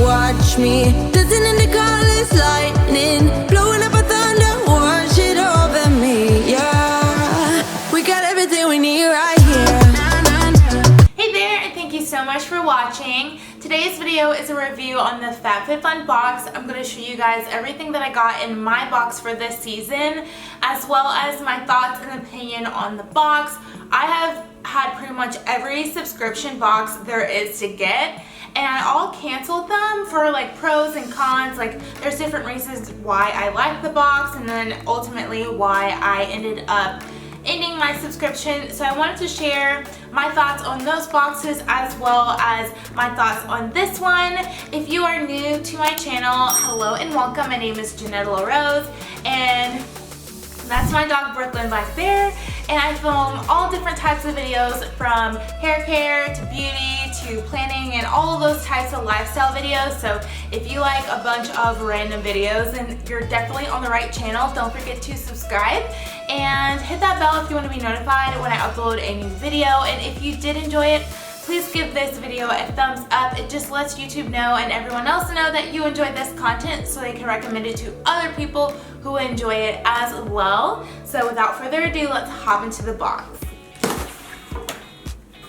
watch me. Dancing in the colors, lightning, blowing up a thunder, wash it over me. Yeah, we got everything we need right here. Hey there, and thank you so much for watching. Today's video is a review on the FABFITFUN box. I'm going to show you guys everything that I got in my box for this season, as well as my thoughts and opinion on the box. I have had pretty much every subscription box there is to get, and I all canceled them for like pros and cons. Like there's different reasons why I like the box, and then ultimately why I ended up ending my subscription. So I wanted to share my thoughts on those boxes as well as my thoughts on this one. If you are new to my channel, hello and welcome. My name is Janetta LaRose, and that's my dog Brooklyn back there. And I film all different types of videos, from hair care to beauty to planning and all of those types of lifestyle videos. So if you like a bunch of random videos, then you're definitely on the right channel. Don't forget to subscribe and hit that bell if you want to be notified when I upload a new video. And if you did enjoy it, please give this video a thumbs up. It just lets YouTube know and everyone else know that you enjoy this content, so they can recommend it to other people who enjoy it as well. So without further ado, let's hop into the box.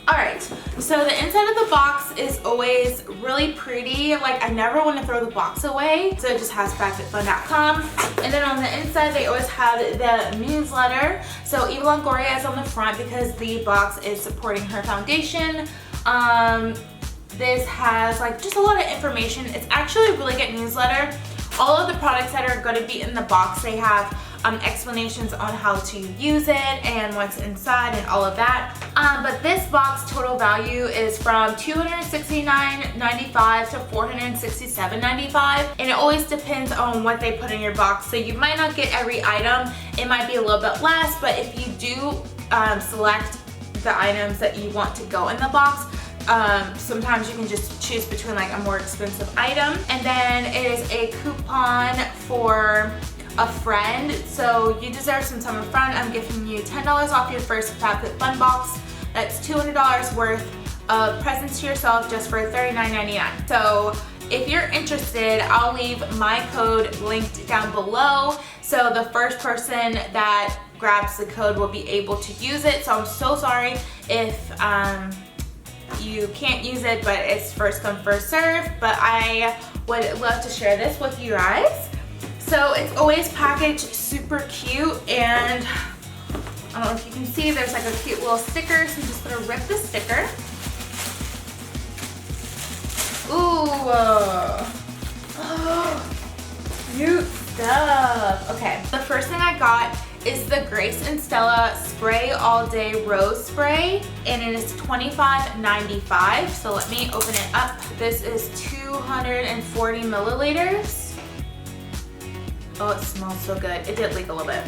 Alright, so the inside of the box is always really pretty. Like, I never want to throw the box away. So it just has FABFITFUN.com. And then on the inside, they always have the newsletter. So Eva Longoria is on the front because the box is supporting her foundation. This has like just a lot of information. It's actually a really good newsletter. All of the products that are going to be in the box, they have explanations on how to use it and what's inside and all of that. But this box total value is from $269.95 to $467.95, and it always depends on what they put in your box. So you might not get every item. It might be a little bit less, but if you do select the items that you want to go in the box, sometimes you can just choose between like a more expensive item. And then it is a coupon for a friend. So you deserve some summer fun. I'm giving you $10 off your first FABFITFUN box. That's $200 worth of presents to yourself just for $39.99. So if you're interested, I'll leave my code linked down below. So the first person that grabs the code will be able to use it. So I'm so sorry if you can't use it, but it's first come first serve. But I would love to share this with you guys. So it's always packaged super cute, and I don't know if you can see, there's like a cute little sticker. So I'm just gonna rip the sticker. Ooh, cute stuff. Okay, the first thing I got is the Grace and Stella Spray All Day Rose Spray, and it is $25.95. So let me open it up. This is 240 milliliters. Oh, it smells so good. It did leak a little bit.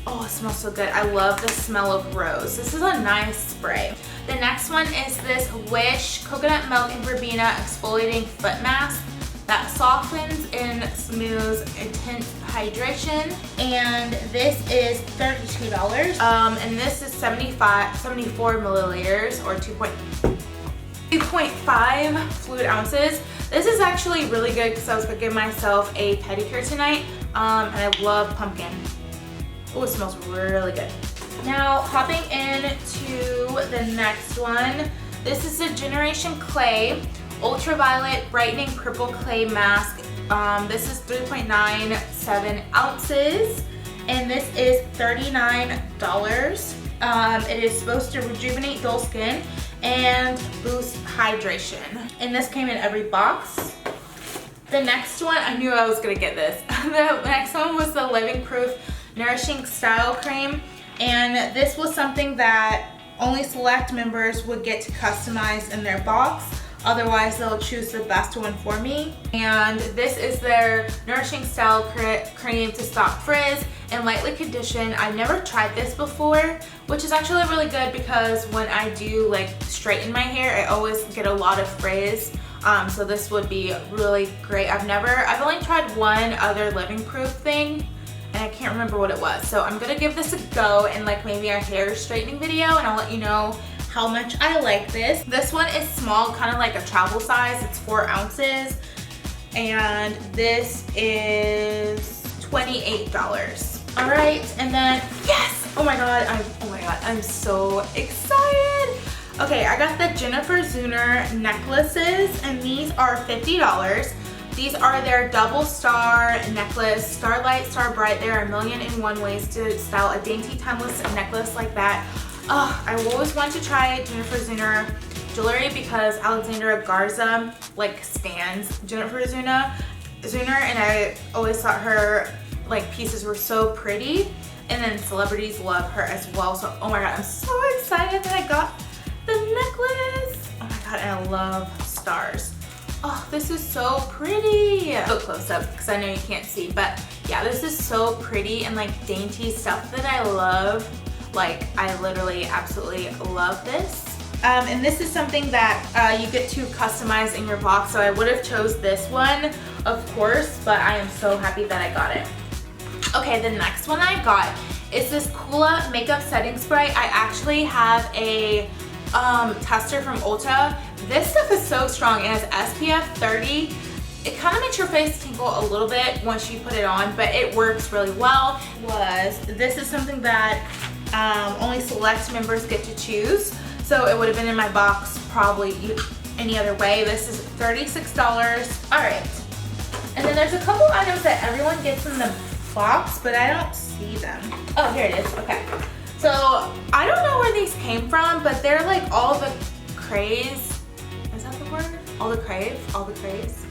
Oh, it smells so good. I love the smell of rose. This is a nice spray. The next one is this Wish Coconut Milk and Verbena Exfoliating Foot Mask that softens and smooths intense hydration, and this is $32. And this is 74 milliliters, or 2.5 fluid ounces. This is actually really good because I was gonna give myself a pedicure tonight, and I love pumpkin. Oh, it smells really good. Now, hopping into the next one, this is the Generation Clay Ultraviolet Brightening Purple Clay Mask. This is 3.97 ounces, and this is $39. It is supposed to rejuvenate dull skin and boost hydration. And this came in every box. The next one, I knew I was gonna get this. The next one was the Living Proof Nourishing Style Cream, and this was something that only select members would get to customize in their box. Otherwise, they'll choose the best one for me. And this is their Nourishing Style Cream to stop frizz and lightly condition. I've never tried this before, which is actually really good because when I do like straighten my hair, I always get a lot of frizz. So this would be really great. I've only tried one other Living Proof thing, and I can't remember what it was. So I'm gonna give this a go in like maybe a hair straightening video, and I'll let you know how much I like this. This one is small, kind of like a travel size. It's 4 ounces. And this is $28. All right, and then, yes! Oh my god, I'm so excited. Okay, I got the Jennifer Zuner necklaces, and these are $50. These are their double star necklace, Starlight, Star Bright. There are 1,000,001 ways to style a dainty, timeless necklace like that. Oh, I always wanted to try Jennifer Zuner jewelry because Alexandra Garza like stands Jennifer Zuner, and I always thought her like pieces were so pretty, and then celebrities love her as well. So oh my god, I'm so excited that I got the necklace. Oh my god, and I love stars. Oh, this is so pretty. So close up because I know you can't see, but yeah, this is so pretty and like dainty stuff that I love. Like I literally absolutely love this. And this is something that you get to customize in your box. So I would have chose this one, of course, but I am so happy that I got it. Okay, the next one I got is this Coola makeup setting spray. I actually have a tester from Ulta. This stuff is so strong. It has SPF 30. It kind of makes your face tingle a little bit once you put it on, but it works really well. This is something that only select members get to choose. So it would have been in my box probably any other way. This is $36. All right. And then there's a couple items that everyone gets in the box, but I don't see them. Oh, here it is. Okay. So I don't know where these came from, but they're like all the craze. Is that the word? All the craze? All the craze.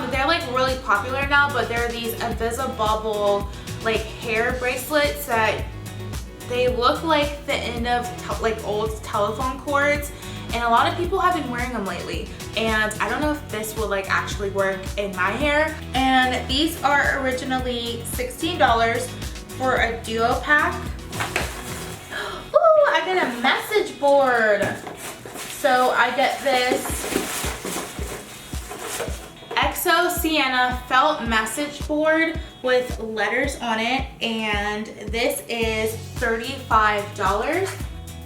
They're like really popular now, but they're these Invisibobble like hair bracelets that they look like the end of like old telephone cords, and a lot of people have been wearing them lately, and I don't know if this will like actually work in my hair. And these are originally $16 for a duo pack. Ooh, I get a message board. So I get this Exo Sienna felt message board with letters on it, and this is $35.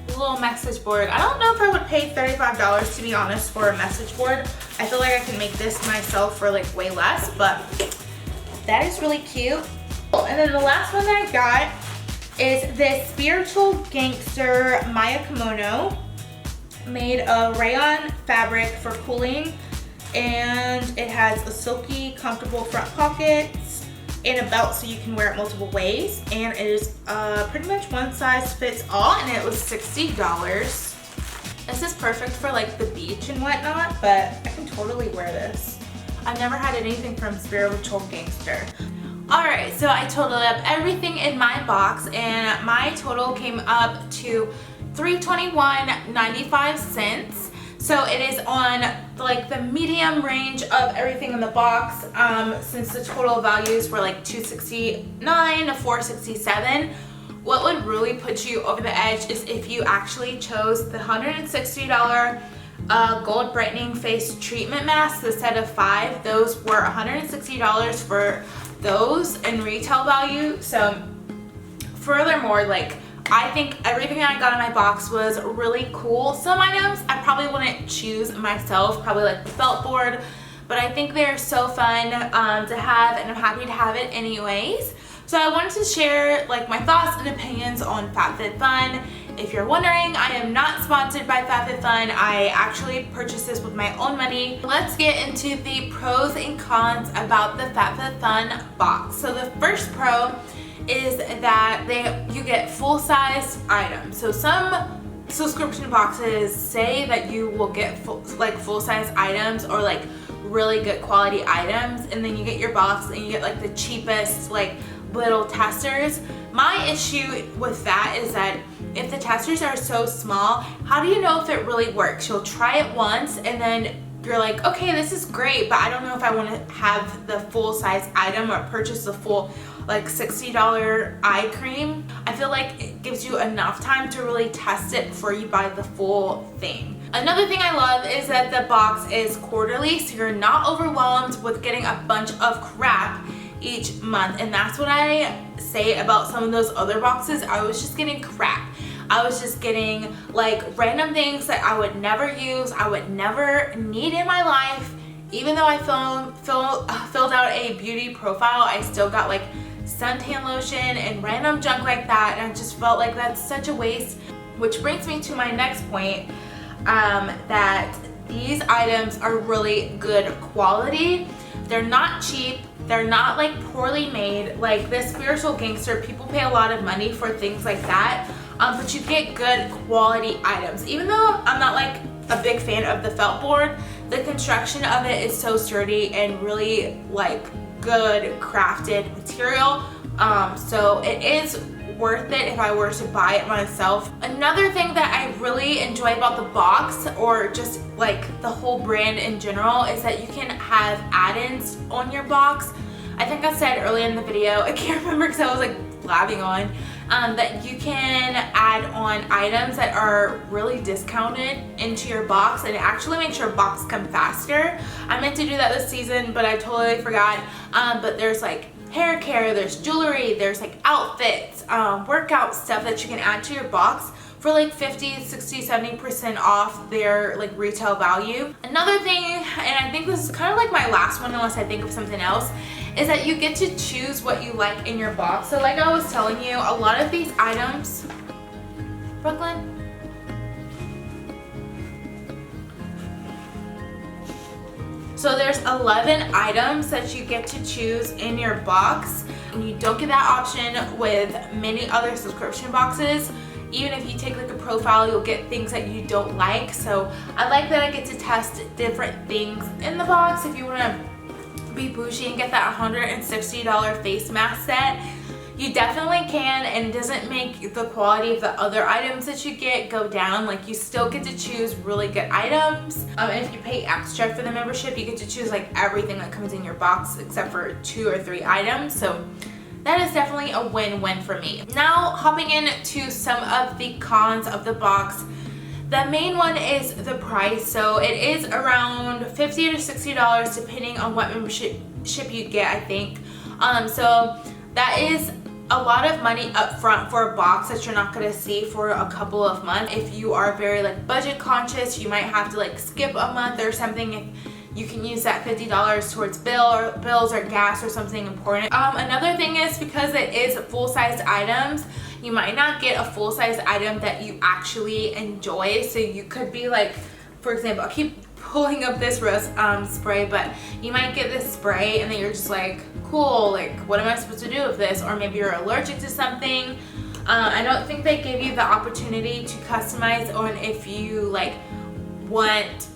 Little message board. I don't know if I would pay $35 to be honest for a message board. I feel like I can make this myself for like way less, but that is really cute. And then the last one that I got is this Spiritual Gangster Maya Kimono, made of rayon fabric for cooling, and it has a silky, comfortable front pockets and a belt so you can wear it multiple ways, and it is pretty much one size fits all, and it was $60. This is perfect for like the beach and whatnot, but I can totally wear this. I've never had anything from Spiritual Gangster. Alright, so I totaled up everything in my box, and my total came up to $321.95. So it is on like the medium range of everything in the box, since the total values were like $269 to $467. What would really put you over the edge is if you actually chose the $160 gold brightening face treatment mask, the set of 5. Those were $160 for those in retail value. So furthermore, like I think everything I got in my box was really cool. Some items I probably wouldn't choose myself, probably like the felt board, but I think they're so fun to have, and I'm happy to have it anyways. So I wanted to share like my thoughts and opinions on FABFITFUN. If you're wondering, I am not sponsored by FABFITFUN. I actually purchased this with my own money. Let's get into the pros and cons about the FABFITFUN box. So the first pro is that you get full-size items. So some subscription boxes say that you will get full-size items or like really good quality items, and then you get your box and you get like the cheapest like little testers. My issue with that is that if the testers are so small, how do you know if it really works? You'll try it once and then you're like, okay, this is great, but I don't know if I want to have the full-size item or purchase the full like $60 eye cream. I feel like it gives you enough time to really test it before you buy the full thing. Another thing I love is that the box is quarterly, so you're not overwhelmed with getting a bunch of crap each month. And that's what I say about some of those other boxes. I was just getting crap. I was just getting like random things that I would never use, I would never need in my life. Even though I filled out a beauty profile, I still got like suntan lotion and random junk like that, and I just felt like that's such a waste. Which brings me to my next point, that these items are really good quality. They're not cheap, they're not like poorly made. Like this Spiritual Gangster, people pay a lot of money for things like that, but you get good quality items. Even though I'm not like a big fan of the felt board, the construction of it is so sturdy and really like good crafted material, so it is worth it if I were to buy it myself. Another thing that I really enjoy about the box, or just like the whole brand in general, is that you can have add-ins on your box. I think I said earlier in the video, I can't remember because I was like blabbing on, that you can add on items that are really discounted into your box, and it actually makes your box come faster. I meant to do that this season, but I totally forgot. But there's like hair care, there's jewelry, there's like outfits, workout stuff that you can add to your box for like 50, 60, 70% off their like retail value. Another thing, and I think this is kind of like my last one unless I think of something else, is that you get to choose what you like in your box. So like I was telling you, a lot of these items, Brooklyn, so there's 11 items that you get to choose in your box, and you don't get that option with many other subscription boxes. Even if you take like a profile, you'll get things that you don't like. So I like that I get to test different things in the box. If you want to be bougie and get that $160 face mask set, you definitely can, and it doesn't make the quality of the other items that you get go down. Like you still get to choose really good items, and if you pay extra for the membership, you get to choose like everything that comes in your box except for 2 or 3 items. So that is definitely a win-win for me. Now hopping into some of the cons of the box. The main one is the price. So it is around $50 to $60 depending on what membership you get, I think. So that is a lot of money up front for a box that you're not going to see for a couple of months. If you are very like budget conscious, you might have to like skip a month or something if you can use that $50 towards bills or gas or something important. Another thing is, because it is full-size items, you might not get a full-size item that you actually enjoy. So you could be like, for example, I keep pulling up this rose spray, but you might get this spray and then you're just like, cool, like what am I supposed to do with this? Or maybe you're allergic to something. I don't think they give you the opportunity to customize on if you like want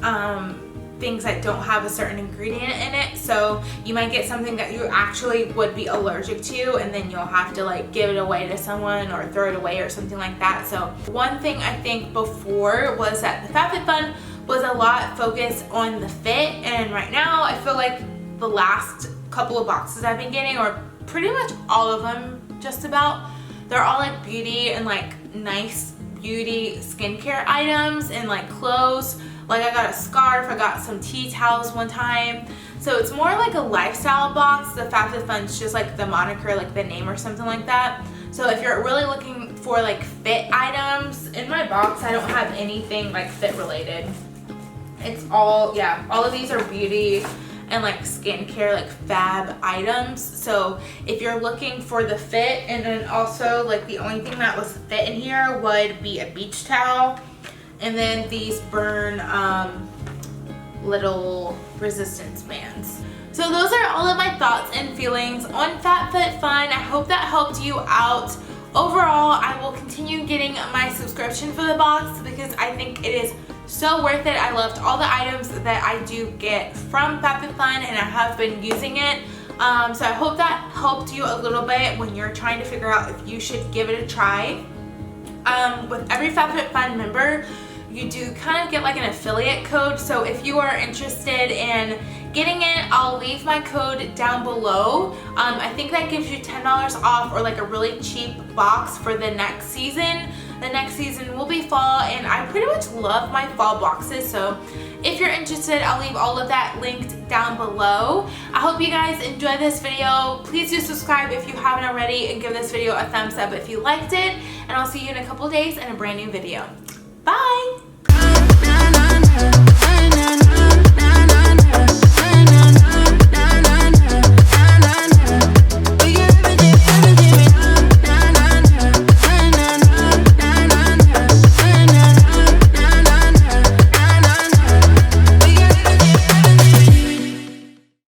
things that don't have a certain ingredient in it. So you might get something that you actually would be allergic to, and then you'll have to like give it away to someone or throw it away or something like that. So one thing I think before was that the FABFITFUN was a lot focused on the fit, and right now I feel like the last couple of boxes I've been getting, or pretty much all of them just about, they're all like beauty and like nice beauty skincare items and like clothes. Like I got a scarf, I got some tea towels one time. So it's more like a lifestyle box. The FABFITFUN's just like the moniker, like the name or something like that. So if you're really looking for like fit items, in my box I don't have anything like fit related. It's all, yeah, all of these are beauty and like skincare, like fab items. So if you're looking for the fit, and then also like the only thing that was fit in here would be a beach towel, and then these burn little resistance bands. So those are all of my thoughts and feelings on FABFITFUN. I hope that helped you out. Overall, I will continue getting my subscription for the box because I think it is so worth it. I loved all the items that I do get from FABFITFUN, and I have been using it. So I hope that helped you a little bit when you're trying to figure out if you should give it a try. With every FABFITFUN member, you do kind of get like an affiliate code. So if you are interested in getting it, I'll leave my code down below. I think that gives you $10 off, or like a really cheap box for the next season. The next season will be fall, and I pretty much love my fall boxes. So If you're interested, I'll leave all of that linked down below. I hope you guys enjoyed this video. Please do subscribe if you haven't already, and give this video a thumbs up if you liked it. And I'll see you in a couple days in a brand new video. Bye!